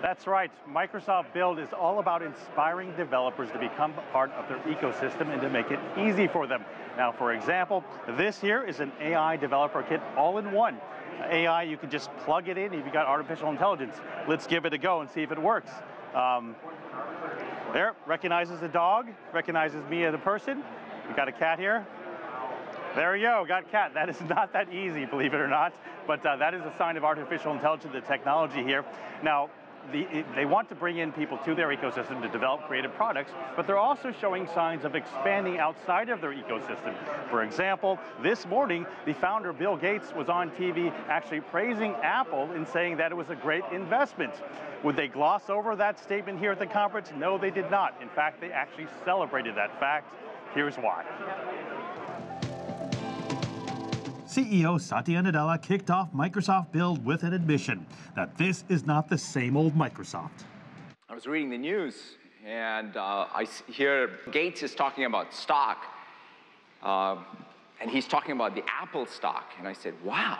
That's right. Microsoft Build is all about inspiring developers to become part of their ecosystem and to make it easy for them. Now, for example, this here is an AI developer kit all-in-one. AI, you can just plug it in if you've got artificial intelligence. Let's give it a go and see if it works. There, recognizes the dog, recognizes me as a person. We got a cat here. There you go, got cat. That is not that easy, believe it or not, but that is a sign of artificial intelligence, the technology here. Now, they want to bring in people to their ecosystem to develop creative products, but they're also showing signs of expanding outside of their ecosystem. For example, this morning, the founder, Bill Gates, was on TV actually praising Apple and saying that it was a great investment. Would they gloss over that statement here at the conference? No, they did not. In fact, they actually celebrated that fact. Here's why. CEO Satya Nadella kicked off Microsoft Build with an admission that this is not the same old Microsoft. I was reading the news, and I hear Gates is talking about stock, and he's talking about the Apple stock. And I said, wow,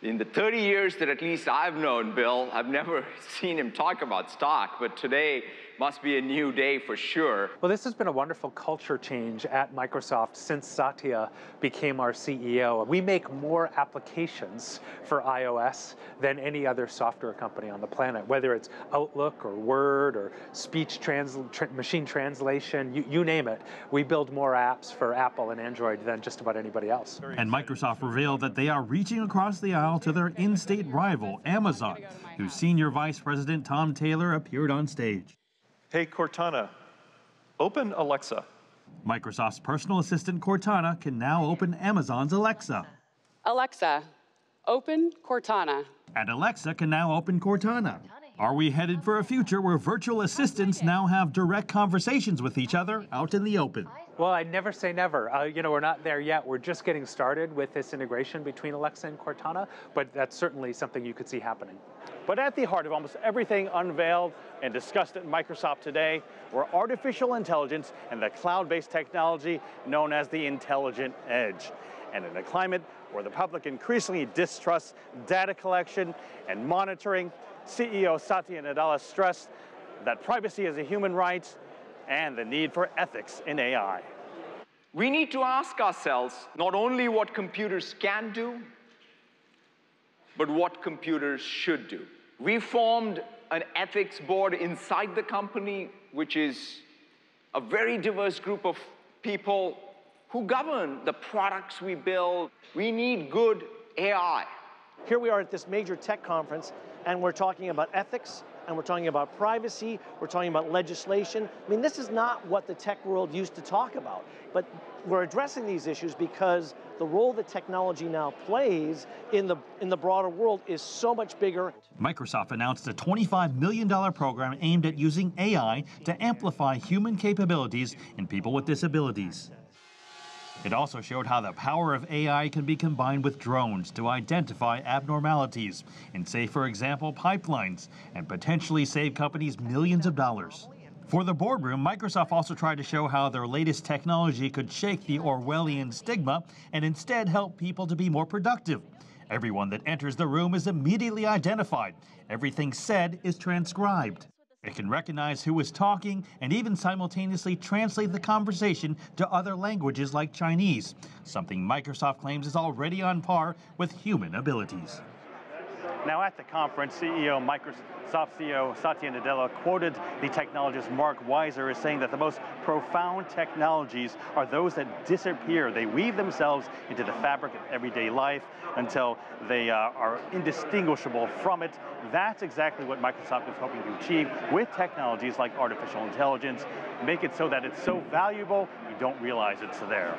in the 30 years that at least I've known Bill, I've never seen him talk about stock, but today must be a new day for sure. Well, this has been a wonderful culture change at Microsoft since Satya became our CEO. We make more applications for iOS than any other software company on the planet, whether it's Outlook or Word or speech machine translation, you name it. We build more apps for Apple and Android than just about anybody else. And Microsoft revealed that they are reaching across the aisle to their in-state rival, Amazon, whose senior vice president Tom Taylor appeared on stage. Hey, Cortana, open Alexa. Microsoft's personal assistant Cortana can now open Amazon's Alexa. Alexa, open Cortana. And Alexa can now open Cortana. Are we headed for a future where virtual assistants now have direct conversations with each other out in the open? Well, I'd never say never. We're not there yet. We're just getting started with this integration between Alexa and Cortana, but that's certainly something you could see happening. But at the heart of almost everything unveiled and discussed at Microsoft today were artificial intelligence and the cloud-based technology known as the intelligent edge. And in a climate where the public increasingly distrusts data collection and monitoring, CEO Satya Nadella stressed that privacy is a human right and the need for ethics in AI. We need to ask ourselves not only what computers can do, but what computers should do. We formed an ethics board inside the company, which is a very diverse group of people who govern the products we build. We need good AI. Here we are at this major tech conference, and we're talking about ethics, and we're talking about privacy, we're talking about legislation. I mean, this is not what the tech world used to talk about, but we're addressing these issues because the role that technology now plays in the broader world is so much bigger. Microsoft announced a $25 million program aimed at using AI to amplify human capabilities in people with disabilities. It also showed how the power of AI can be combined with drones to identify abnormalities in, say, for example, pipelines, and potentially save companies millions of dollars. For the boardroom, Microsoft also tried to show how their latest technology could shake the Orwellian stigma and instead help people to be more productive. Everyone that enters the room is immediately identified. Everything said is transcribed. It can recognize who is talking and even simultaneously translate the conversation to other languages like Chinese, something Microsoft claims is already on par with human abilities. Now at the conference, Microsoft CEO Satya Nadella quoted the technologist Mark Weiser as saying that the most profound technologies are those that disappear. They weave themselves into the fabric of everyday life until they are indistinguishable from it. That's exactly what Microsoft is hoping to achieve with technologies like artificial intelligence. Make it so that it's so valuable, you don't realize it's there.